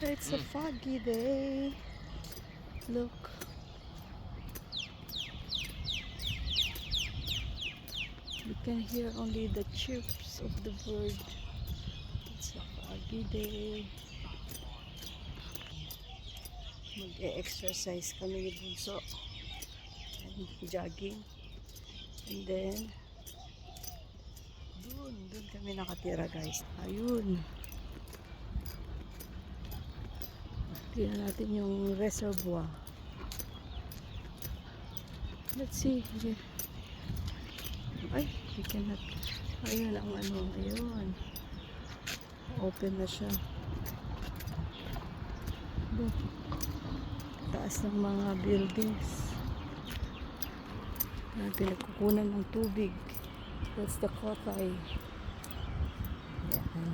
It's a foggy day. Look. You can hear only the chirps of the bird. It's a foggy day. Mag-e-exercise kami ni Bunso. And jogging. And then, doon kami nakatira guys. Ayun. Tingnan natin yung reservoir. Let's see. Ay, we cannot. Ayun ang ano. Ayun. Open na siya. Look. Taas ng mga buildings. Pinagkukunan ng tubig. That's the Kotay. Yan.